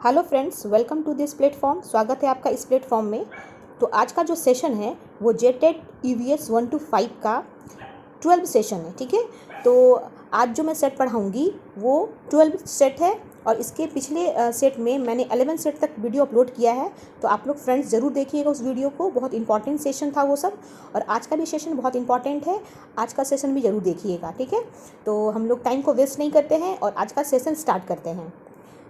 Hello friends, welcome to this platform. स्वागत है आपका इस प्लेटफॉर्म में। तो आज का जो सेशन है वो जेटेट EVS 1 to 5 का 12 सेशन है। ठीक है, तो आज जो मैं सेट पढ़ाऊँगी वो 12 सेट है और इसके पिछले सेट में मैंने 11 सेट तक वीडियो अपलोड किया है। तो आप लोग फ्रेंड्स ज़रूर देखिएगा उस वीडियो को, बहुत इंपॉर्टेंट सेशन था वो सब। और आज का भी सेशन बहुत इंपॉर्टेंट है, आज का सेशन भी ज़रूर देखिएगा। ठीक है, तो हम लोग टाइम को वेस्ट नहीं करते हैं और आज का सेशन स्टार्ट करते हैं।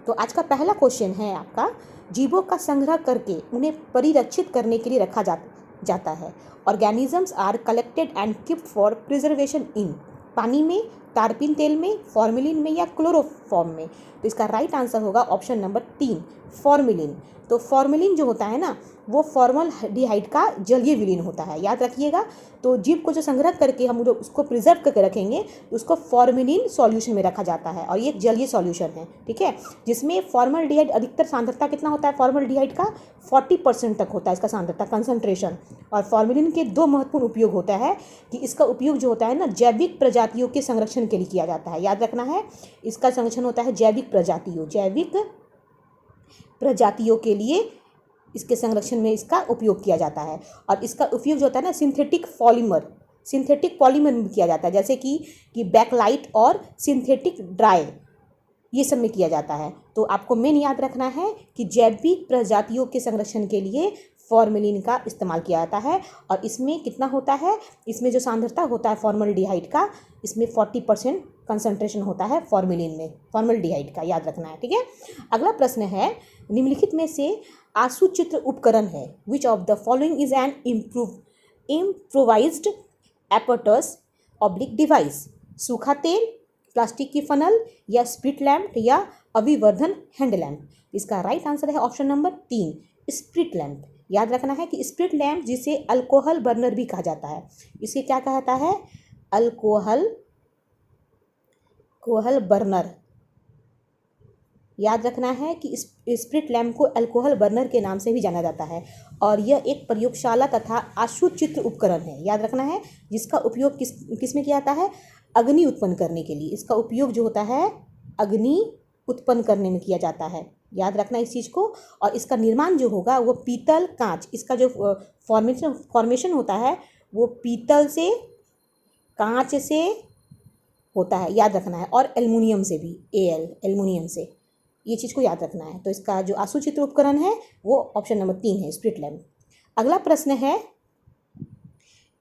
तो आज का पहला क्वेश्चन है आपका, जीवों का संग्रह करके उन्हें परिरक्षित करने के लिए रखा जाता है। Organisms are collected and keeped for preservation in, पानी में, तारपीन तेल में, फॉर्मेलिन में या क्लोरोफॉर्म में। तो इसका राइट आंसर होगा ऑप्शन नंबर 3, फॉर्मेलिन। तो फॉर्मेलिन जो होता है ना, वो फॉर्मलडिहाइड का जलीय विलीन होता है, याद रखिएगा। तो जीव को जो संग्रह करके हम उसको प्रिजर्व करके रखेंगे तो उसको फॉर्मेलिन सॉल्यूशन में रखा जाता है और ये एक जलीय सॉल्यूशन है। ठीक है, जिसमें फॉर्मलडिहाइड अधिकतर सांद्रता कितना होता है फॉर्मलडिहाइड का, 40% तक होता है इसका सांद्रता, कंसंट्रेशन। और फॉर्मेलिन के दो महत्वपूर्ण उपयोग होता है कि इसका उपयोग जो होता है ना, जैविक प्रजातियों के संरक्षण के लिए किया जाता है। याद रखना है, इसका संरक्षण होता है जैविक प्रजातियों के लिए, इसके संरक्षण में इसका उपयोग किया जाता है। और इसका उपयोग जो होता है ना, सिंथेटिक पॉलीमर में किया जाता है, जैसे कि बैकलाइट और सिंथेटिक ड्राई, ये सब में किया जाता है। तो आपको मेन याद रखना है कि जैविक प्रजातियों के संरक्षण के लिए फॉर्मेलिन का इस्तेमाल किया जाता है। और इसमें कितना होता है, इसमें जो सांद्रता होता है फॉर्मलडिहाइड का, इसमें 40% कंसंट्रेशन होता है फॉर्मेलिन में, फॉर्मलडिहाइड का, याद रखना है। ठीक है, अगला प्रश्न है, निम्नलिखित में से आसूचित्र उपकरण है, which of the following is an improvised apparatus oblique device. सूखा तेल, प्लास्टिक की फनल या स्प्रिट लैम्प या अभिवर्धन हैंड लैम्प। इसका राइट आंसर है ऑप्शन नंबर 3, स्प्रिट लैम्प। याद रखना है कि स्प्रिट लैम्प, जिसे अल्कोहल बर्नर भी कहा जाता है, इसे क्या कहता है, अल्कोहल बर्नर। याद रखना है कि स्प्रिट लैम्प को अल्कोहल बर्नर के नाम से भी जाना जाता है और यह एक प्रयोगशाला तथा आशुचित्र उपकरण है। याद रखना है, जिसका उपयोग किस में किया जाता है, अग्नि उत्पन्न करने के लिए। इसका उपयोग जो होता है अग्नि उत्पन्न करने में किया जाता है, याद रखना इस चीज़ को। और इसका निर्माण जो होगा वो पीतल, कांच, इसका जो फॉर्मेशन होता है वो पीतल से, कांच से होता है, याद रखना है, और एल्युमिनियम से भी, एल्युमिनियम से, ये चीज़ को याद रखना है। तो इसका जो आसूचित्र उपकरण है वो ऑप्शन नंबर 3 है, स्प्रिट लैम्प। अगला प्रश्न है,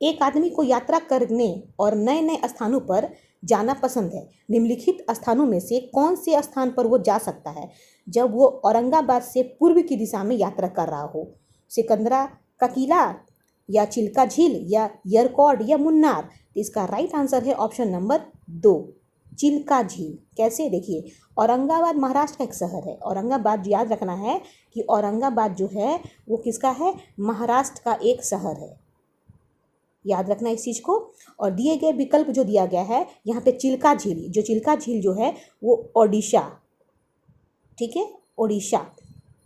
एक आदमी को यात्रा करने और नए नए स्थानों पर जाना पसंद है। निम्नलिखित स्थानों में से कौन से स्थान पर वो जा सकता है जब वो औरंगाबाद से पूर्व की दिशा में यात्रा कर रहा हो। सिकंदरा का किला या चिल्का झील या यरकौड या मुन्नार। तो इसका राइट आंसर है ऑप्शन नंबर 2, चिल्का झील। कैसे, देखिए, औरंगाबाद महाराष्ट्र का एक शहर है। औरंगाबाद, याद रखना है कि औरंगाबाद जो है वो किसका है, महाराष्ट्र का एक शहर है, याद रखना इस चीज़ को। और दिए गए विकल्प जो दिया गया है यहाँ पे, चिल्का झील जो है वो ओडिशा, ठीक है, ओडिशा,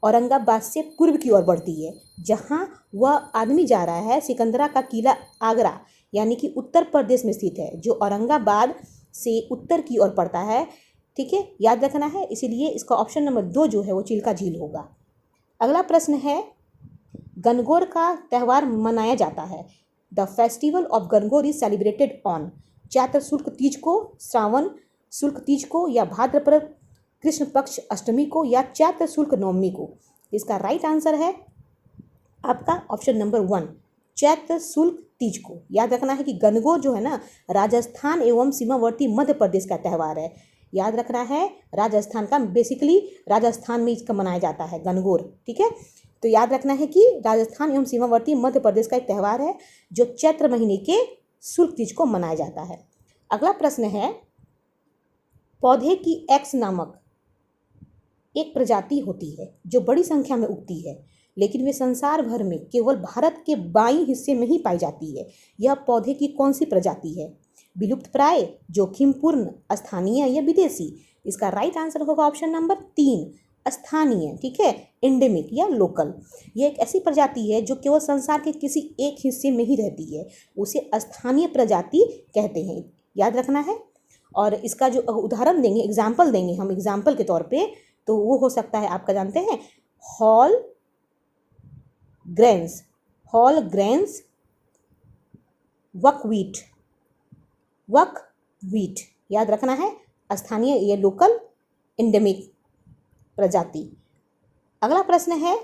औरंगाबाद से पूर्व की ओर बढ़ती है। जहाँ वह आदमी जा रहा है, सिकंदरा का किला आगरा यानी कि उत्तर प्रदेश में स्थित है, जो औरंगाबाद से उत्तर की ओर पड़ता है। ठीक है, याद रखना है, इसीलिए इसका ऑप्शन नंबर 2 जो है वो चिल्का झील होगा। अगला प्रश्न है, गणगौर का त्यौहार मनाया जाता है। The festival of Gangaur is celebrated on, Chaitra शुक्ल तीज को, श्रावण शुक्ल तीज को या भाद्रपद कृष्ण पक्ष अष्टमी को या चैत्र शुक्ल नवमी को। इसका राइट आंसर है आपका ऑप्शन नंबर 1, चैत्र शुक्ल तीज को। याद रखना है कि गणगौर जो है ना, राजस्थान एवं सीमावर्ती मध्य प्रदेश का त्यौहार है। याद रखना है, राजस्थान का, बेसिकली राजस्थान में इसका मनाया जाता है गणगौर। ठीक है, तो याद रखना है कि राजस्थान एवं सीमावर्ती मध्य प्रदेश का एक त्यौहार है जो चैत्र महीने के शुक्ल तीज को मनाया जाता है। अगला प्रश्न है, पौधे की एक्स नामक एक प्रजाति होती है जो बड़ी संख्या में उगती है, लेकिन वे संसार भर में केवल भारत के बाईं हिस्से में ही पाई जाती है। यह पौधे की कौन सी प्रजाति है, विलुप्त प्राय, जोखिमपूर्ण, स्थानीय या विदेशी। इसका राइट आंसर होगा ऑप्शन नंबर 3, स्थानीय। ठीक है, एंडेमिक या लोकल। ये एक ऐसी प्रजाति है जो केवल संसार के किसी एक हिस्से में ही रहती है, उसे स्थानीय प्रजाति कहते हैं, याद रखना है। और इसका जो उदाहरण देंगे, एग्जाम्पल देंगे हम, एग्जाम्पल के तौर पे, तो वो हो सकता है आपका, जानते हैं, हॉल ग्रेन्स, हॉल ग्रेन्स वकवीट, वकवीट याद रखना है, स्थानीय, ये लोकल एंडेमिक प्रजाति। अगला प्रश्न है,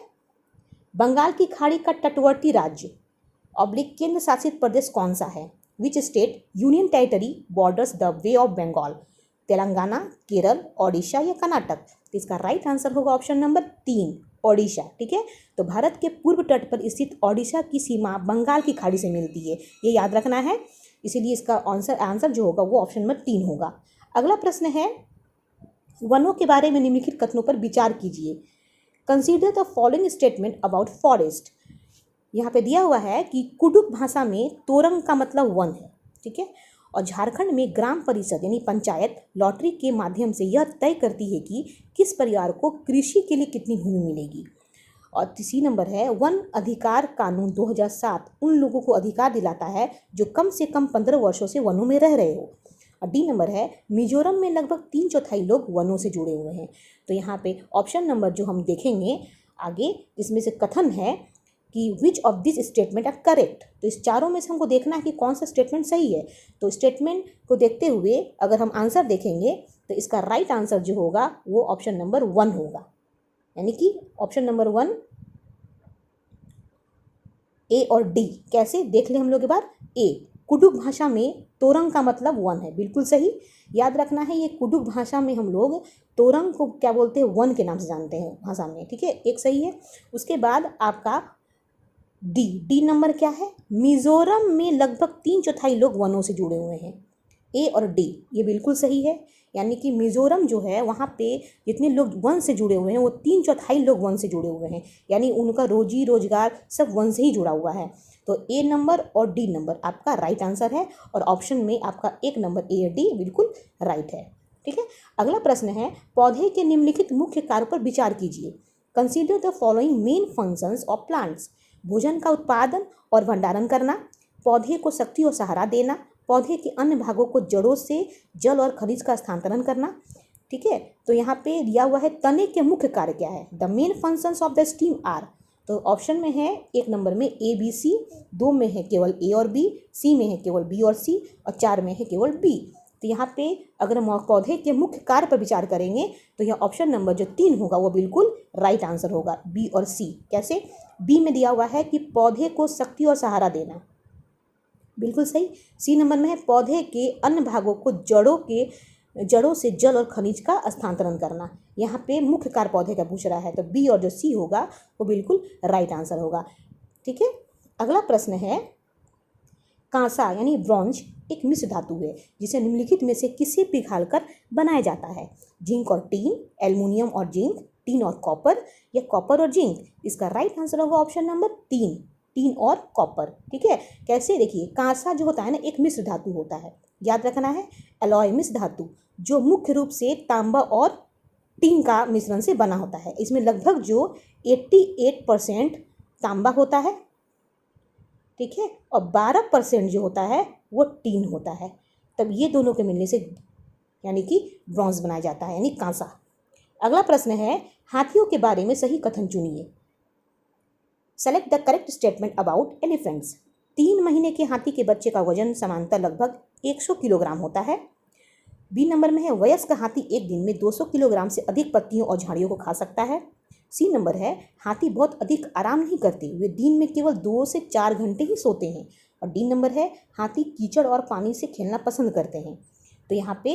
बंगाल की खाड़ी का तटवर्ती राज्य ऑब्लिक केंद्र शासित प्रदेश कौन सा है? Which state union territory borders the bay of Bengal? Telangana, Kerala, Odisha या कर्नाटक? तो इसका राइट आंसर होगा ऑप्शन नंबर 3, ओडिशा। ठीक है, तो भारत के पूर्व तट पर स्थित ओडिशा की सीमा बंगाल की खाड़ी से मिलती है, ये याद रखना है, इसीलिए इसका आंसर जो होगा वो ऑप्शन नंबर 3 होगा। अगला प्रश्न है, वनों के बारे में निम्नलिखित कथनों पर विचार कीजिए। Consider the following statement about forest. यहाँ पे दिया हुआ है कि कुडुक भाषा में तोरंग का मतलब वन है। ठीक है, और झारखंड में ग्राम परिषद यानी पंचायत लॉटरी के माध्यम से यह तय करती है कि किस परिवार को कृषि के लिए कितनी भूमि मिलेगी। और तीसरी नंबर है, वन अधिकार कानून 2007 उन लोगों को अधिकार दिलाता है जो कम से कम 15 वर्षों से वनों में रह रहे हो। और डी नंबर है, मिजोरम में लगभग 3/4 लोग वनों से जुड़े हुए हैं। तो यहाँ पे ऑप्शन नंबर जो हम देखेंगे आगे, इसमें से कथन है कि which of this statement are correct. तो इस चारों में से हमको देखना है कि कौन सा स्टेटमेंट सही है। तो स्टेटमेंट को देखते हुए अगर हम आंसर देखेंगे तो इसका राइट आंसर जो होगा वो ऑप्शन नंबर 1 होगा, यानी कि ऑप्शन नंबर 1 ए और डी। कैसे देख ले हम लोग एक बार। ए, कुडुक भाषा में तोरंग का मतलब वन है, बिल्कुल सही, याद रखना है। ये कुडुक भाषा में हम लोग तोरंग को क्या बोलते हैं, वन के नाम से जानते हैं भाषा में। ठीक है, एक सही है। उसके बाद आपका डी नंबर क्या है, मिजोरम में लगभग 3/4 लोग वनों से जुड़े हुए हैं। ए और डी ये बिल्कुल सही है, यानी कि मिजोरम जो है वहाँ पे जितने लोग वन से जुड़े हुए हैं वो 3/4 लोग वन से जुड़े हुए हैं, यानी उनका रोजी रोजगार सब वन से ही जुड़ा हुआ है। तो ए नंबर और डी नंबर आपका राइट आंसर है, और ऑप्शन में आपका एक नंबर ए और डी बिल्कुल राइट है। ठीक है, अगला प्रश्न है, पौधे के निम्नलिखित मुख्य कार्य पर विचार कीजिए। Consider the following main functions of plants. भोजन का उत्पादन और भंडारण करना, पौधे को शक्ति और सहारा देना, पौधे के अन्य भागों को जड़ों से जल और खनिज का स्थानांतरण करना। ठीक है, तो यहाँ पे दिया हुआ है तने के मुख्य कार्य क्या है। The main functions of the steam are, तो ऑप्शन में है एक नंबर में ए बी सी, 2 में है केवल ए और बी, सी में है केवल बी और सी, और 4 में है केवल बी। तो यहाँ पे अगर हम पौधे के मुख्य कार्य पर विचार करेंगे तो यह ऑप्शन नंबर जो 3 होगा वो बिल्कुल राइट आंसर होगा, बी और सी। कैसे, बी में दिया हुआ है कि पौधे को शक्ति और सहारा देना, बिल्कुल सही। सी नंबर में है पौधे के अन्य भागों को जड़ों से जल और खनिज का स्थानांतरण करना। यहाँ पे मुख्य कार्य पौधे का पूछ रहा है, तो बी और जो सी होगा वो बिल्कुल राइट आंसर होगा। ठीक है, अगला प्रश्न है, कांसा यानी ब्रॉन्ज एक मिश्र धातु है जिसे निम्नलिखित में से किसे पिघालकर बनाया जाता है। जिंक और टीन, एल्युमिनियम और जिंक, टीन और कॉपर, या कॉपर और जिंक। इसका राइट आंसर होगा ऑप्शन नंबर 3, टीन और कॉपर। ठीक है, कैसे देखिए, कांसा जो होता है ना एक मिश्र धातु होता है, याद रखना है, एलॉय मिश्र धातु जो मुख्य रूप से तांबा और टीन का मिश्रण से बना होता है। इसमें लगभग जो 88% तांबा होता है, ठीक है, और 12% जो होता है वो टीन होता है। तब ये दोनों के मिलने से यानी कि ब्रॉन्ज बनाया जाता है, यानी कांसा। अगला प्रश्न है, हाथियों के बारे में सही कथन चुनिए। Select the correct statement about elephants. 3 महीने के हाथी के बच्चे का वजन सामान्यतः लगभग 100 किलोग्राम होता है। बी नंबर में है, वयस्क हाथी एक दिन में 200 किलोग्राम से अधिक पत्तियों और झाड़ियों को खा सकता है। सी नंबर है, हाथी बहुत अधिक आराम नहीं करते, वे दिन में केवल 2 से 4 घंटे ही सोते हैं। और डी नंबर है, हाथी कीचड़ और पानी से खेलना पसंद करते हैं। तो यहाँ पे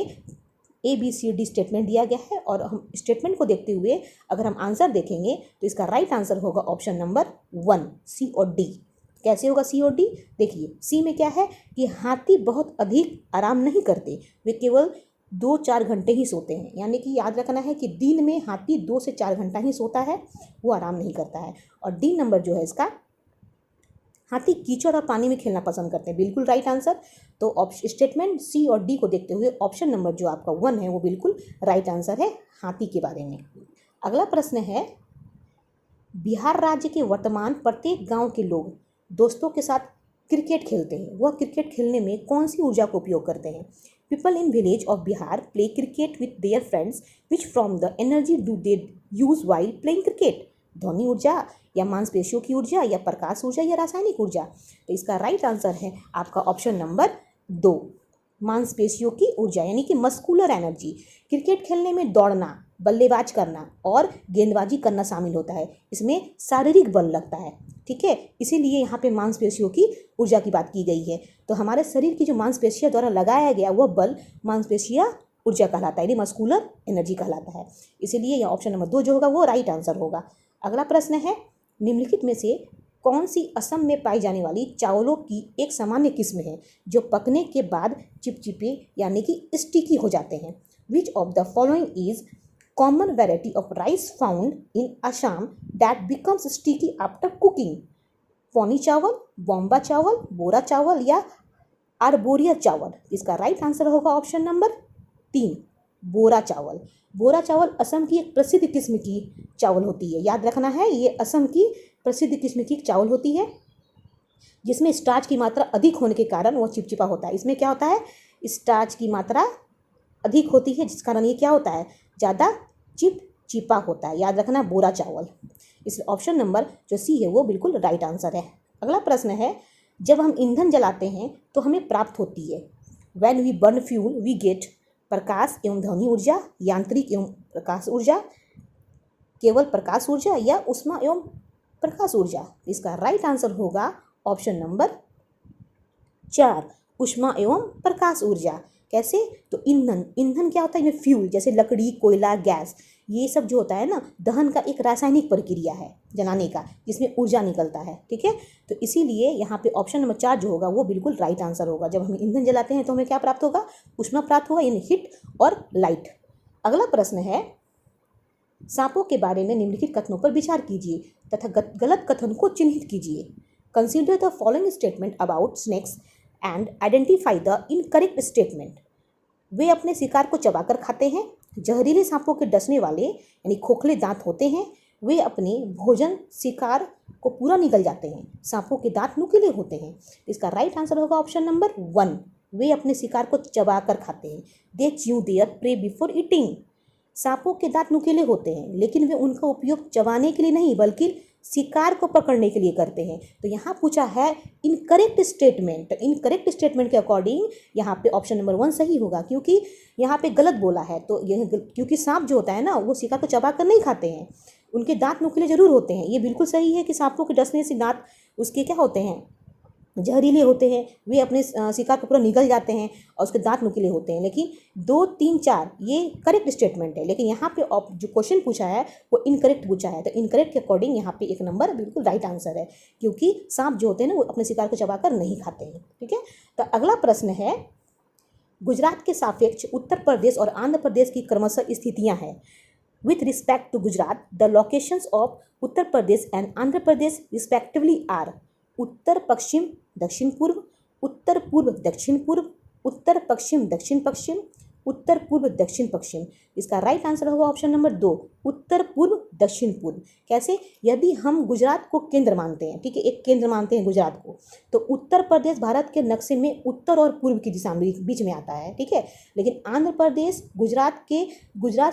A B C D statement दिया गया है, और हम स्टेटमेंट को देखते हुए अगर हम आंसर देखेंगे तो इसका राइट आंसर होगा ऑप्शन नंबर 1, सी और डी। कैसे होगा सी और डी, देखिए सी में क्या है कि हाथी बहुत अधिक आराम नहीं करते, वे केवल 2-4 घंटे ही सोते हैं। यानी कि याद रखना है कि दिन में हाथी 2 से 4 घंटा ही सोता है, वो आराम नहीं करता है। और डी नंबर जो है इसका, हाथी कीचड़ और पानी में खेलना पसंद करते हैं, बिल्कुल राइट आंसर। तो स्टेटमेंट सी और डी को देखते हुए ऑप्शन नंबर जो आपका 1 है वो बिल्कुल राइट आंसर है हाथी के बारे में। अगला प्रश्न है, बिहार राज्य के वर्तमान प्रत्येक गांव के लोग दोस्तों के साथ क्रिकेट खेलते हैं, वह क्रिकेट खेलने में कौन सी ऊर्जा का उपयोग करते हैं। People in village of Bihar play cricket with their friends which from the energy do they use while playing cricket. ध्वनि ऊर्जा या मांसपेशियों की ऊर्जा या प्रकाश ऊर्जा या रासायनिक ऊर्जा। तो इसका राइट आंसर है आपका ऑप्शन नंबर 2, मांसपेशियों की ऊर्जा यानी कि मस्कुलर एनर्जी। क्रिकेट खेलने में दौड़ना, बल्लेबाज करना और गेंदबाजी करना शामिल होता है। इसमें शारीरिक बल लगता है, ठीक है, इसीलिए यहाँ पे मांसपेशियों की ऊर्जा की बात की गई है। तो हमारे शरीर की जो मांसपेशियों द्वारा लगाया गया वह बल मांसपेशिया ऊर्जा कहलाता है, यानी मस्कुलर एनर्जी कहलाता है। इसीलिए यह ऑप्शन नंबर 2 जो होगा वो राइट आंसर होगा। अगला प्रश्न है, निम्नलिखित में से कौन सी असम में पाई जाने वाली चावलों की एक सामान्य किस्म है जो पकने के बाद चिपचिपे यानी कि स्टिकी हो जाते हैं। Which of the following is common variety of rice found in Assam that becomes sticky after cooking. पौनी चावल, बॉम्बा चावल, बोरा चावल या आर्बोरिया चावल। इसका राइट आंसर होगा ऑप्शन नंबर 3, बोरा चावल। बोरा चावल असम की एक प्रसिद्ध किस्म की चावल होती है, याद रखना है, ये असम की प्रसिद्ध किस्म की चावल होती है जिसमें स्टार्च की मात्रा अधिक होने के कारण वह चिपचिपा होता है। इसमें क्या होता है, स्टार्च की मात्रा अधिक होती है जिस कारण ये क्या होता है, ज़्यादा चिपचिपा होता है। याद रखना, बोरा चावल। इस ऑप्शन नंबर जो सी है वो बिल्कुल राइट आंसर है। अगला प्रश्न है, जब हम ईंधन जलाते हैं तो हमें प्राप्त होती है। When we burn fuel we get प्रकाश एवं ध्वनि ऊर्जा, यांत्रिक एवं प्रकाश ऊर्जा, केवल प्रकाश ऊर्जा या ऊष्मा एवं प्रकाश ऊर्जा। इसका राइट आंसर होगा ऑप्शन नंबर 4, ऊष्मा एवं प्रकाश ऊर्जा। कैसे, तो ईंधन क्या होता है, इसमें फ्यूल जैसे लकड़ी, कोयला, गैस, ये सब जो होता है ना, दहन का एक रासायनिक प्रक्रिया है जलाने का, जिसमें ऊर्जा निकलता है, ठीक है। तो इसीलिए यहाँ पे ऑप्शन नंबर 4 जो होगा वो बिल्कुल राइट आंसर होगा। जब हम ईंधन जलाते हैं तो हमें क्या प्राप्त होगा, ऊष्मा प्राप्त होगा, यानी हीट और लाइट। अगला प्रश्न है, सांपों के बारे में निम्नलिखित कथनों पर विचार कीजिए तथा गलत कथन को चिन्हित कीजिए। Consider the following statement about snakes and identify the incorrect statement. वे अपने शिकार को चबाकर खाते हैं। जहरीले सांपों के डसने वाले यानी खोखले दांत होते हैं। वे अपने भोजन शिकार को पूरा निगल जाते हैं। सांपों के दांत नुकीले होते हैं। इसका राइट आंसर होगा ऑप्शन नंबर 1, वे अपने शिकार को चबाकर खाते हैं। They chew their prey before eating. सांपों के दांत नुकीले होते हैं लेकिन वे उनका उपयोग चबाने के लिए नहीं बल्कि शिकार को पकड़ने के लिए करते हैं। तो यहाँ पूछा है इनकरेक्ट स्टेटमेंट। इनकरेक्ट स्टेटमेंट के अकॉर्डिंग यहाँ पे ऑप्शन नंबर 1 सही होगा, क्योंकि यहाँ पे गलत बोला है। तो यह क्योंकि सांप जो होता है ना वो शिकार को चबा कर नहीं खाते हैं, उनके दांत नुकीले जरूर होते हैं। ये बिल्कुल सही है कि सांपों के डसने से दांत उसके क्या होते हैं, जहरीले होते हैं। वे अपने शिकार को पूरा निगल जाते हैं और उसके दांत नुकीले होते हैं। लेकिन 2, 3, 4 ये करेक्ट स्टेटमेंट है, लेकिन यहाँ पे जो क्वेश्चन पूछा है वो इनकरेक्ट पूछा है। तो इनकरेक्ट के अकॉर्डिंग यहाँ पे 1 नंबर बिल्कुल राइट आंसर है, क्योंकि सांप जो होते हैं ना वो अपने शिकार को चबाकर नहीं खाते हैं, ठीक है। तो अगला प्रश्न है, गुजरात के सापेक्ष उत्तर प्रदेश और आंध्र प्रदेश की क्रमशः स्थितियाँ हैं। With respect to Gujarat the locations of Uttar Pradesh and Andhra Pradesh respectively are उत्तर पश्चिम दक्षिण पूर्व, उत्तर पूर्व दक्षिण पूर्व, उत्तर पश्चिम दक्षिण पश्चिम, उत्तर पूर्व दक्षिण पश्चिम। इसका राइट आंसर होगा ऑप्शन नंबर 2, उत्तर पूर्व दक्षिण पूर्व। कैसे, यदि हम गुजरात को केंद्र मानते हैं, ठीक है, एक केंद्र मानते हैं गुजरात को, तो उत्तर प्रदेश भारत के नक्शे में उत्तर और पूर्व की दिशा में बीच में आता है, ठीक है। लेकिन आंध्र प्रदेश गुजरात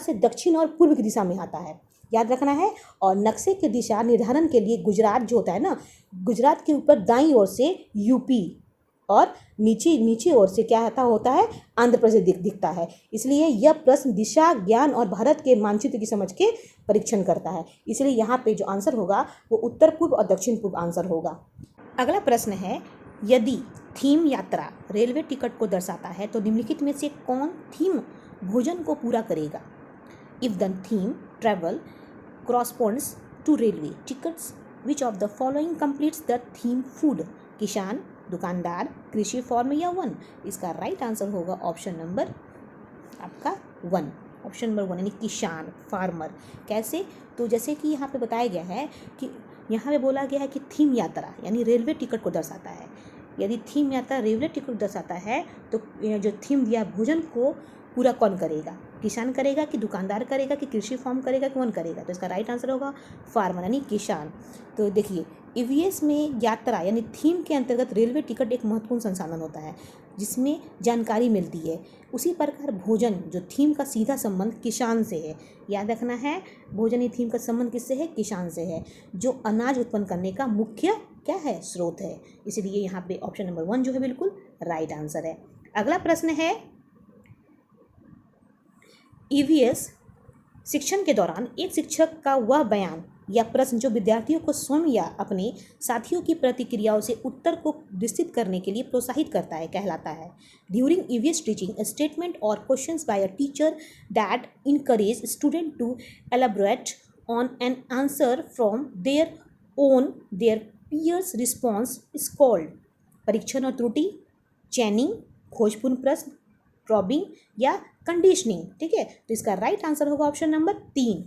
से दक्षिण और पूर्व की दिशा में आता है, याद रखना है। और नक्शे के दिशा निर्धारण के लिए गुजरात जो होता है ना, गुजरात के ऊपर दाईं ओर से यूपी और नीचे ओर से क्या होता है, आंध्र प्रदेश दिखता है। इसलिए यह प्रश्न दिशा ज्ञान और भारत के मानचित्र की समझ के परीक्षण करता है। इसलिए यहाँ पे जो आंसर होगा वो उत्तर पूर्व और दक्षिण पूर्व आंसर होगा। अगला प्रश्न है, यदि थीम यात्रा रेलवे टिकट को दर्शाता है तो निम्नलिखित में से कौन थीम भोजन को पूरा करेगा। If the theme travel corresponds to railway tickets, which of the following completes the theme food? किसान, दुकानदार, कृषि फॉर्म या 1। इसका राइट आंसर होगा ऑप्शन नंबर आपका 1, ऑप्शन नंबर 1 यानी किसान, फार्मर। कैसे, तो जैसे कि यहाँ पे बताया गया है कि यहाँ पे बोला गया है कि थीम यात्रा यानी रेलवे टिकट को दर्शाता है। यदि थीम यात्रा रेलवे टिकट दर्शाता है तो जो थीम दिया भोजन को पूरा कौन करेगा, किसान करेगा कि दुकानदार करेगा कि कृषि फार्म करेगा कि 1 करेगा। तो इसका राइट आंसर होगा फार्मर यानी किसान। तो देखिए ईवीएस में यात्रा यानी थीम के अंतर्गत रेलवे टिकट एक महत्वपूर्ण संसाधन होता है जिसमें जानकारी मिलती है। उसी प्रकार भोजन जो थीम का सीधा संबंध किसान से है, याद रखना है, भोजन ही थीम का संबंध किससे है? किसान से है, जो अनाज उत्पन्न करने का मुख्य क्या है? स्रोत है। इसलिए यहाँ पे ऑप्शन नंबर 1 जो है बिल्कुल राइट आंसर है। अगला प्रश्न है, ईवीएस शिक्षण के दौरान एक शिक्षक का वह बयान या प्रश्न जो विद्यार्थियों को स्वयं या अपने साथियों की प्रतिक्रियाओं से उत्तर को विस्तृत करने के लिए प्रोत्साहित करता है कहलाता है। ड्यूरिंग ईवीएस टीचिंग स्टेटमेंट और questions by a teacher that encourage student to elaborate on an answer from their own their peers response is called परीक्षण और त्रुटि, चैनिंग, खोजपूर्ण प्रश्न, प्रॉबिंग या कंडीशनिंग। ठीक है, तो इसका राइट आंसर होगा ऑप्शन नंबर 3,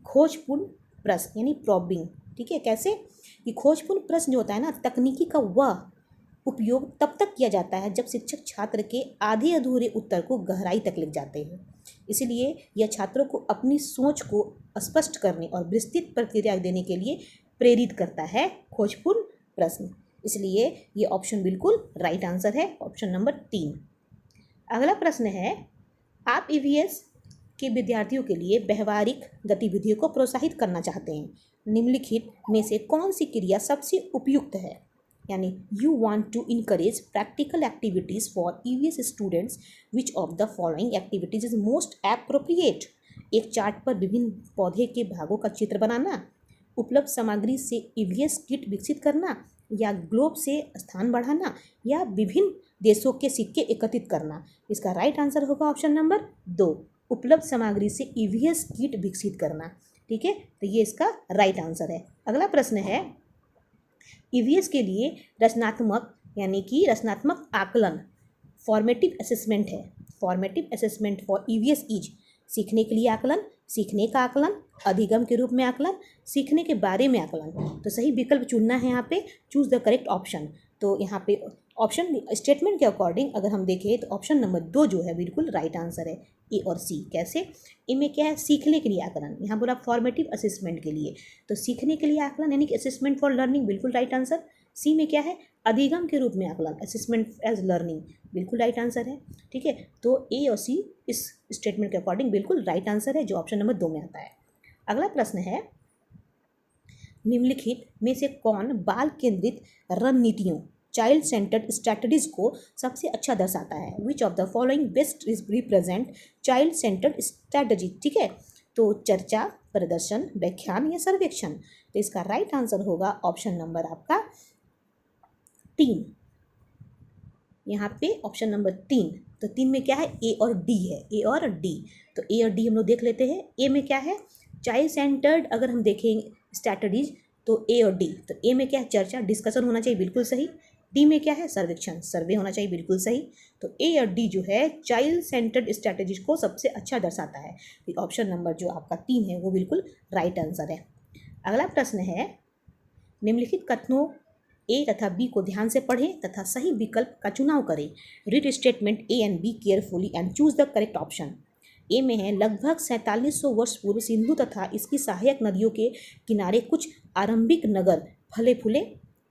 खोजपूर्ण प्रश्न यानी प्रॉबिंग। ठीक है, कैसे कि खोजपूर्ण प्रश्न जो होता है ना, तकनीकी का वह उपयोग तब तक किया जाता है जब शिक्षक छात्र के आधे अधूरे उत्तर को गहराई तक ले जाते हैं। इसलिए यह छात्रों को अपनी सोच को स्पष्ट करने और विस्तृत प्रतिक्रिया देने के लिए प्रेरित करता है, खोजपूर्ण प्रश्न। इसलिए ये ऑप्शन बिल्कुल राइट आंसर है, ऑप्शन नंबर 3। अगला प्रश्न है, आप ईवीएस के विद्यार्थियों के लिए व्यवहारिक गतिविधियों को प्रोत्साहित करना चाहते हैं। निम्नलिखित में से कौन सी क्रिया सबसे उपयुक्त है? यानी you want to encourage practical activities for EVS students, which of the following activities is most appropriate? एक चार्ट पर विभिन्न पौधे के भागों का चित्र बनाना, उपलब्ध सामग्री से ईवीएस किट विकसित करना, या ग्लोब से स्थान बढ़ाना, या विभिन्न देशों के सिक्के एकत्रित करना। इसका राइट आंसर होगा ऑप्शन नंबर 2, उपलब्ध सामग्री से ईवीएस किट विकसित करना। ठीक है, तो ये इसका राइट आंसर है। अगला प्रश्न है, ईवीएस के लिए रचनात्मक यानी कि रचनात्मक आकलन फॉर्मेटिव असेसमेंट है। Formative assessment for EVS is सीखने के लिए आकलन, सीखने का आकलन, अधिगम के रूप में आकलन, सीखने के बारे में आकलन। तो सही विकल्प चुनना है यहाँ पे, चूज द करेक्ट ऑप्शन। तो यहाँ पे ऑप्शन स्टेटमेंट के अकॉर्डिंग अगर हम देखें तो ऑप्शन नंबर 2 जो है बिल्कुल राइट आंसर है, ए और सी। कैसे? ए में क्या है? सीखने के लिए आकलन, यहाँ बोला फॉर्मेटिव असेसमेंट के लिए, तो सीखने के लिए आकलन यानी कि असेसमेंट फॉर लर्निंग, बिल्कुल राइट आंसर। सी में क्या है? अधिगम के रूप में आकलन, असेसमेंट एज लर्निंग, बिल्कुल राइट आंसर है। ठीक है, तो ए और सी इस स्टेटमेंट के अकॉर्डिंग बिल्कुल राइट आंसर है, जो ऑप्शन नंबर 2 में आता है। अगला प्रश्न है, निम्नलिखित में से कौन बाल केंद्रित रणनीतियों चाइल्ड सेंटर्ड स्ट्रैटेजीज को सबसे अच्छा दर्शाता है? Which of the following best represent child centred strategy? ठीक है, तो चर्चा, प्रदर्शन, व्याख्यान या सर्वेक्षण। तो इसका राइट आंसर होगा ऑप्शन नंबर आपका 3, यहाँ पे ऑप्शन नंबर 3। तो 3 में क्या है? ए और डी है, ए और डी। तो ए और डी हम लोग देख लेते हैं। ए में क्या है? चाइल्ड सेंटर्ड अगर हम देखें स्ट्रैटेजीज तो ए और डी। तो ए में क्या है? चर्चा, डिस्कशन होना चाहिए, बिल्कुल सही। डी में क्या है? सर्वेक्षण, सर्वे होना चाहिए, बिल्कुल सही। तो ए और डी जो है चाइल्ड सेंटर्ड स्ट्रैटेजीज को सबसे अच्छा दर्शाता है। तो ऑप्शन नंबर जो आपका 3 है वो बिल्कुल राइट आंसर है। अगला प्रश्न है, निम्नलिखित कथनों ए तथा बी को ध्यान से पढ़ें तथा सही विकल्प का चुनाव करें। Read statement A and B carefully and choose the correct option. A में है, लगभग 4700 वर्ष पूर्व सिंधु तथा इसकी सहायक नदियों के किनारे कुछ आरंभिक नगर फले फूले।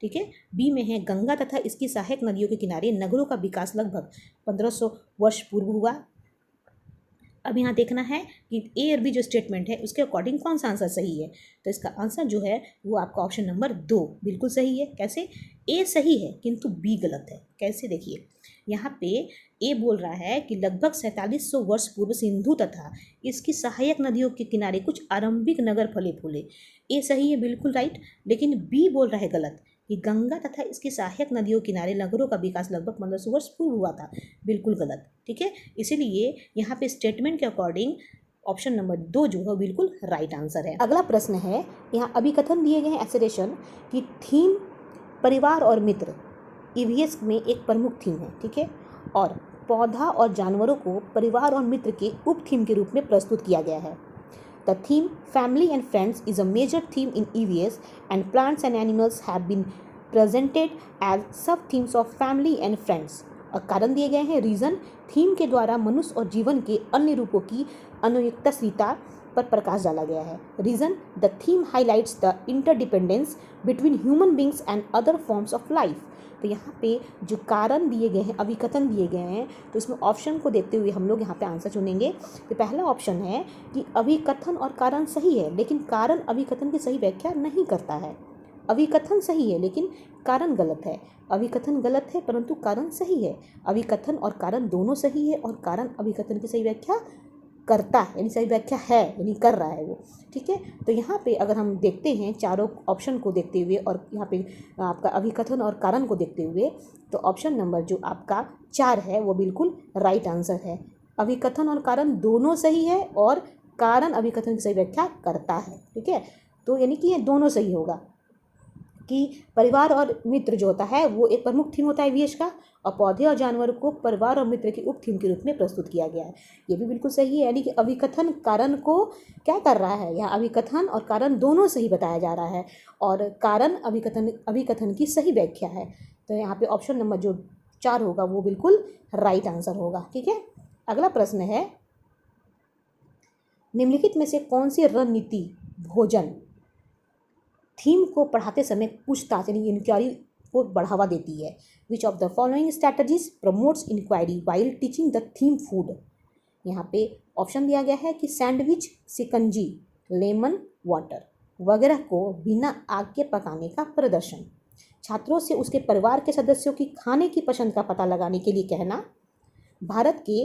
ठीक है, बी में है, गंगा तथा इसकी सहायक नदियों के किनारे नगरों का विकास लगभग 1500 वर्ष पूर्व हुआ। अब यहाँ देखना है कि ए और बी जो स्टेटमेंट है उसके अकॉर्डिंग कौन सा आंसर सही है। तो इसका आंसर जो है वो आपका ऑप्शन नंबर 2 बिल्कुल सही है। कैसे? ए सही है किंतु बी गलत है। कैसे? देखिए, यहाँ पे ए बोल रहा है कि लगभग 4700 वर्ष पूर्व सिंधु तथा इसकी सहायक नदियों के किनारे कुछ आरंभिक नगर फले फूले। ए सही है, बिल्कुल राइट, लेकिन बी बोल रहा है गलत कि गंगा तथा इसकी सहायक नदियों किनारे नगरों का विकास लगभग 1500 वर्ष पूर्व हुआ था, बिल्कुल गलत। ठीक है, इसीलिए यहाँ पे स्टेटमेंट के अकॉर्डिंग ऑप्शन नंबर 2 जो है बिल्कुल राइट आंसर है। अगला प्रश्न है, यहाँ अभिकथन दिए गए हैं एसेरेशन की थीम परिवार और मित्र ईवीएस में एक प्रमुख थीम है। ठीक है, और पौधा और जानवरों को परिवार और मित्र के उप थीम के रूप में प्रस्तुत किया गया है। The theme family and friends is a major theme in EVS and plants and animals have been presented as sub-themes of family and friends. और कारण दिए गए हैं रीज़न, थीम के द्वारा मनुष्य और जीवन के अन्य रूपों की अनुयुक्तशीलता पर प्रकाश डाला गया है। Reason, the theme highlights the interdependence between human beings and other forms of life. तो यहाँ पे जो कारण दिए गए हैं, अभिकथन दिए गए हैं, तो इसमें ऑप्शन को देखते हुए हम लोग यहाँ पे आंसर चुनेंगे। तो पहला ऑप्शन है कि अभिकथन और कारण सही है, लेकिन कारण अभिकथन की सही व्याख्या नहीं करता है। अभिकथन सही है लेकिन कारण गलत है। अभिकथन गलत है परंतु कारण सही है। अभिकथन और कारण दोनों सही है और कारण अभिकथन की सही व्याख्या करता है, यानी सही व्याख्या है, यानी कर रहा है वो। ठीक है, तो यहाँ पे अगर हम देखते हैं चारों ऑप्शन को देखते हुए और यहाँ पे आपका अभिकथन और कारण को देखते हुए, तो ऑप्शन नंबर जो आपका 4 है वो बिल्कुल राइट आंसर है। अभिकथन और कारण दोनों सही है और कारण अभिकथन की सही व्याख्या करता है। ठीक है, तो यानी कि ये दोनों सही होगा कि परिवार और मित्र जो होता है वो एक प्रमुख थीम होता है ईवीएस का, और पौधे और जानवर को परिवार और मित्र की उप थीम के रूप में प्रस्तुत किया गया है। ये भी बिल्कुल सही है, यानी कि अभिकथन कारण को क्या कर रहा है, यहाँ अभिकथन और कारण दोनों सही बताया जा रहा है और कारण अभिकथन की सही व्याख्या है। तो यहाँ पे ऑप्शन नंबर जो 4 होगा वो बिल्कुल राइट आंसर होगा। ठीक है, अगला प्रश्न है, निम्नलिखित में से कौन सी रणनीति भोजन थीम को पढ़ाते समय पूछताछ यानी इंक्वायरी को बढ़ावा देती है? Which of the following strategies promotes inquiry while teaching the theme food? यहाँ पे ऑप्शन दिया गया है कि सैंडविच, सिकंजी, लेमन वाटर वगैरह को बिना आग के पकाने का प्रदर्शन, छात्रों से उसके परिवार के सदस्यों की खाने की पसंद का पता लगाने के लिए कहना, भारत के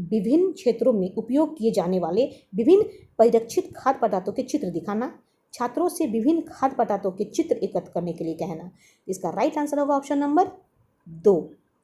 विभिन्न क्षेत्रों में उपयोग किए जाने वाले विभिन्न परिरक्षित खाद्य पदार्थों के चित्र दिखाना, छात्रों से विभिन्न खाद्य पदार्थों के चित्र एकत्र करने के लिए कहना। इसका राइट आंसर होगा ऑप्शन नंबर 2,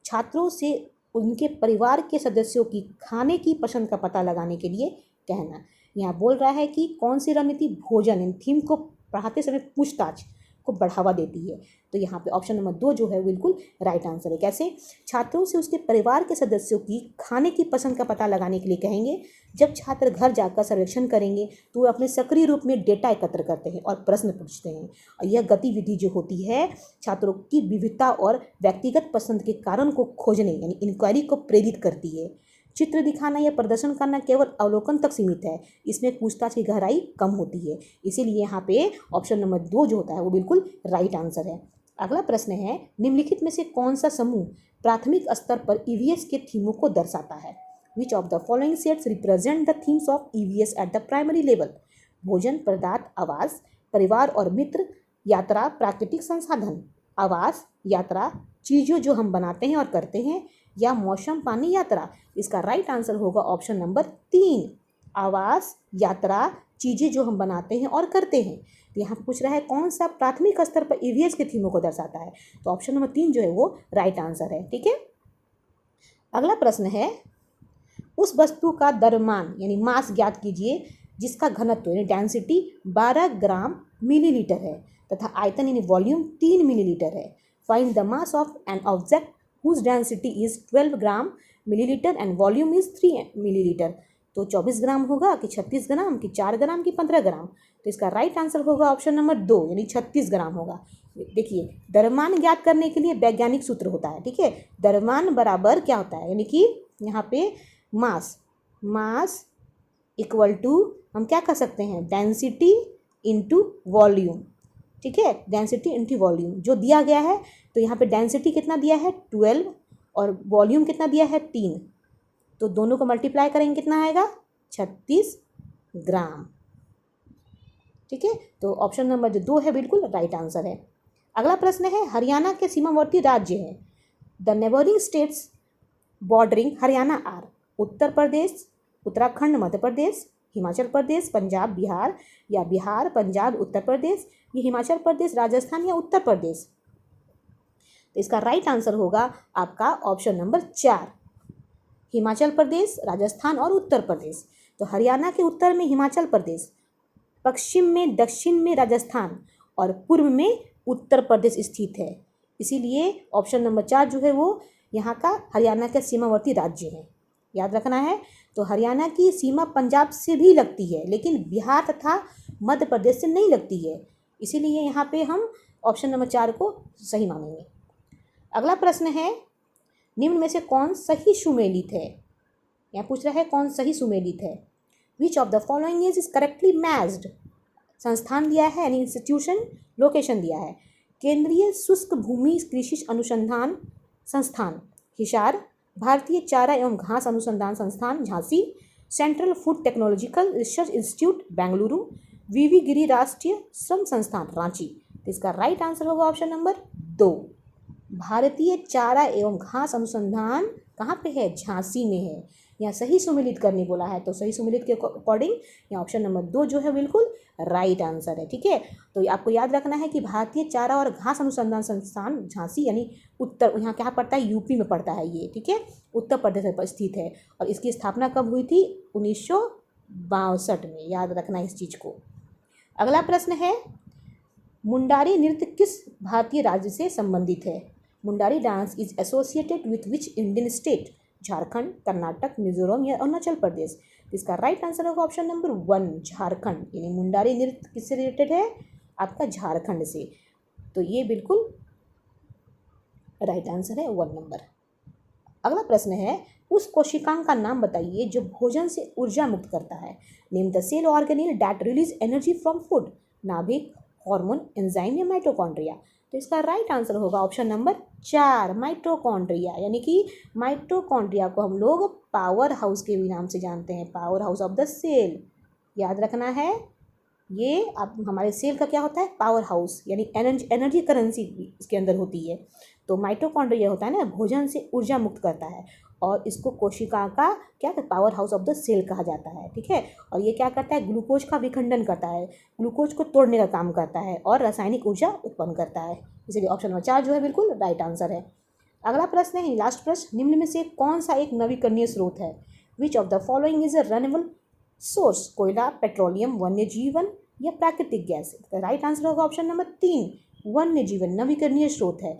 छात्रों से उनके परिवार के सदस्यों की खाने की पसंद का पता लगाने के लिए कहना। यहाँ बोल रहा है कि कौन सी रणनीति भोजन इन थीम को पढ़ाते समय पूछताछ को बढ़ावा देती है, तो यहाँ पे ऑप्शन नंबर 2 जो है बिल्कुल राइट आंसर है। कैसे? छात्रों से उसके परिवार के सदस्यों की खाने की पसंद का पता लगाने के लिए कहेंगे। जब छात्र घर जाकर सर्वेक्षण करेंगे तो वो अपने सक्रिय रूप में डेटा एकत्र करते हैं और प्रश्न पूछते हैं, और यह गतिविधि जो होती है छात्रों की विविधता और व्यक्तिगत पसंद के कारण को खोजने यानी इंक्वायरी को प्रेरित करती है। चित्र दिखाना या प्रदर्शन करना केवल अवलोकन तक सीमित है, इसमें पूछताछ की गहराई कम होती है। इसीलिए यहाँ पे ऑप्शन नंबर 2 जो होता है वो बिल्कुल राइट आंसर है। अगला प्रश्न है, निम्नलिखित में से कौन सा समूह प्राथमिक स्तर पर ईवीएस के थीमों को दर्शाता है? Which of the following sets represent the themes of EVS at the primary level? भोजन, पदार्थ, आवास, परिवार और मित्र, यात्रा, प्राकृतिक संसाधन। आवास, यात्रा, चीज़ों जो हम बनाते हैं और करते हैं, या मौसम, पानी, यात्रा। इसका राइट आंसर होगा ऑप्शन नंबर 3, आवास, यात्रा, चीज़ें जो हम बनाते हैं और करते हैं। तो यहाँ पूछ रहा है कौन सा प्राथमिक स्तर पर ईवीएस के थीमों को दर्शाता है, तो ऑप्शन नंबर 3 जो है वो राइट आंसर है। ठीक है, अगला प्रश्न है, उस वस्तु का द्रव्यमान यानी मास ज्ञात कीजिए जिसका घनत्व यानी डेंसिटी 12 ग्राम मिलीलीटर है तथा आयतन यानी वॉल्यूम 3 मिलीलीटर है। Find the mass of an object whose density is 12 gram millilitre and volume is 3 millilitre. तो 24 ग्राम होगा कि 36 ग्राम कि 4 ग्राम कि 15 ग्राम? तो इसका राइट आंसर होगा ऑप्शन नंबर 2 यानी 36 ग्राम होगा। देखिए, द्रव्यमान ज्ञात करने के लिए वैज्ञानिक सूत्र होता है। ठीक है, द्रव्यमान बराबर क्या होता है, यानी कि यहाँ पे मास इक्वल टू हम क्या कर सकते हैं, डेंसिटी इंटू वॉल्यूम। ठीक है, डेंसिटी इंटू वॉल्यूम जो दिया गया है, तो यहाँ पे डेंसिटी कितना दिया है 12 और वॉल्यूम कितना दिया है 3, तो दोनों को मल्टीप्लाई करेंगे कितना आएगा 36 ग्राम। ठीक है, तो ऑप्शन नंबर जो 2 है बिल्कुल राइट आंसर है। अगला प्रश्न है, हरियाणा के सीमावर्ती राज्य है। The neighbouring states bordering Haryana are Uttar Pradesh, Uttarakhand, Madhya Pradesh, Himachal Pradesh, Punjab, Bihar, या बिहार, पंजाब, उत्तर प्रदेश, ये हिमाचल प्रदेश, राजस्थान या उत्तर प्रदेश? तो इसका राइट आंसर होगा आपका ऑप्शन नंबर 4, हिमाचल प्रदेश, राजस्थान और उत्तर प्रदेश। तो हरियाणा के उत्तर में हिमाचल प्रदेश, पश्चिम में दक्षिण में राजस्थान और पूर्व में उत्तर प्रदेश स्थित है। इसीलिए ऑप्शन नंबर 4 जो है वो यहाँ का हरियाणा के सीमावर्ती राज्य है, याद रखना है। तो हरियाणा की सीमा पंजाब से भी लगती है लेकिन बिहार तथा मध्य प्रदेश से नहीं लगती है, इसीलिए यहाँ पे हम ऑप्शन नंबर 4 को सही मानेंगे। अगला प्रश्न है, निम्न में से कौन सही सुमेलित है? यहाँ पूछ रहा है कौन सही सुमेलित है? Which of the following is correctly matched. संस्थान दिया है यानी इंस्टीट्यूशन, लोकेशन दिया है। केंद्रीय शुष्क भूमि कृषि अनुसंधान संस्थान हिसार, भारतीय चारा एवं घास अनुसंधान संस्थान Jhansi, central food technological research institute Bengaluru, V V Giri राष्ट्रीय श्रम संस्थान रांची। तो इसका राइट आंसर होगा ऑप्शन नंबर 2। भारतीय चारा एवं घास अनुसंधान कहाँ पे है? झांसी में है। यहाँ सही सुमेलित करने बोला है, तो सही सुमेलित के अकॉर्डिंग यहाँ ऑप्शन नंबर 2 जो है बिल्कुल राइट आंसर है। ठीक है, तो आपको याद रखना है कि भारतीय चारा और घास अनुसंधान संस्थान झांसी यानी उत्तर, यहाँ क्या पड़ता है? यूपी में पड़ता है ये। ठीक है, उत्तर प्रदेश में स्थित है। और इसकी स्थापना कब हुई थी? 1962 में। याद रखना इस चीज़ को। अगला प्रश्न है, मुंडारी नृत्य किस भारतीय राज्य से संबंधित है? Mundari dance is associated with which Indian state? Jharkhand, Karnataka, Mizoram या अरुणाचल प्रदेश। इसका राइट आंसर होगा ऑप्शन नंबर 1 झारखंड। यानी मुंडारी नृत्य किससे रिलेटेड है? आपका झारखंड से। तो ये बिल्कुल राइट आंसर है 1 नंबर। अगला प्रश्न है, उस कोशिकांग का नाम बताइए जो भोजन से ऊर्जा मुक्त करता है। Name the cell organelle that release energy from food. नाभिक, हार्मोन, एंजाइम या माइटोकॉन्ड्रिया। तो इसका राइट आंसर होगा ऑप्शन नंबर 4 माइटोकॉन्ड्रिया। यानी कि माइटोकॉन्ड्रिया को हम लोग पावर हाउस के भी नाम से जानते हैं, power house of the cell. याद रखना है, ये आप हमारे सेल का क्या होता है? पावर हाउस, यानी एनर्जी करेंसी इसके अंदर होती है। तो माइटोकॉन्ड्रिया होता है ना, भोजन से ऊर्जा मुक्त करता है, और इसको कोशिका का क्या power house of the cell कहा जाता है। ठीक है, और ये क्या करता है? ग्लूकोज का विखंडन करता है, ग्लूकोज को तोड़ने का काम करता है और रासायनिक ऊर्जा उत्पन्न करता है। इसलिए ऑप्शन नंबर 4 जो है बिल्कुल राइट आंसर है। अगला प्रश्न है, लास्ट प्रश्न, निम्न में से कौन सा एक नवीकरणीय स्रोत है? Which of the following is a runnable source? कोयला, पेट्रोलियम, वन्य जीवन या प्राकृतिक गैस। राइट आंसर होगा ऑप्शन नंबर 3 वन्य जीवन नवीकरणीय स्रोत है।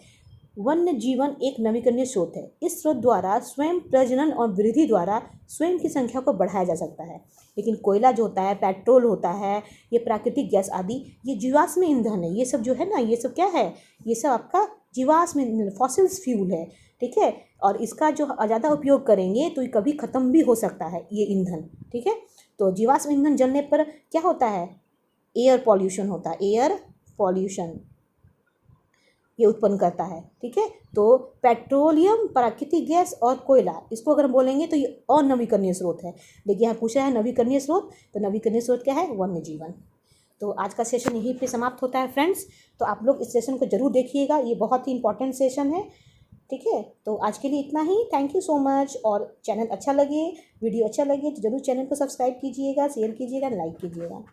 वन्य जीवन एक नवीकरणीय स्रोत है। इस स्रोत द्वारा स्वयं प्रजनन और वृद्धि द्वारा स्वयं की संख्या को बढ़ाया जा सकता है। लेकिन कोयला जो होता है, पेट्रोल होता है, ये प्राकृतिक गैस आदि, ये जीवाश्म ईंधन है। ये सब जो है ना, ये सब क्या है? ये सब आपका जीवाश्म ईंधन, फॉसिल्स फ्यूल है। ठीक है, और इसका जो ज़्यादा उपयोग करेंगे तो ये कभी ख़त्म भी हो सकता है ये ईंधन। ठीक है, तो जीवाश्म ईंधन जलने पर क्या होता है? एयर पॉल्यूशन होता है, एयर पॉल्यूशन ये उत्पन्न करता है। ठीक है, तो पेट्रोलियम, प्राकृतिक गैस और कोयला, इसको अगर बोलेंगे तो ये अनवीकरणीय स्रोत है। देखिए यहाँ पूछा है नवीकरणीय स्रोत, तो नवीकरणीय स्रोत क्या है? वन्य जीवन। तो आज का सेशन यहीं पे समाप्त होता है फ्रेंड्स। तो आप लोग इस सेशन को जरूर देखिएगा, ये बहुत ही इंपॉर्टेंट सेशन है। ठीक है, तो आज के लिए इतना ही। Thank you so much. और चैनल अच्छा लगे, वीडियो अच्छा लगे तो जरूर चैनल को सब्सक्राइब कीजिएगा, शेयर कीजिएगा, लाइक कीजिएगा।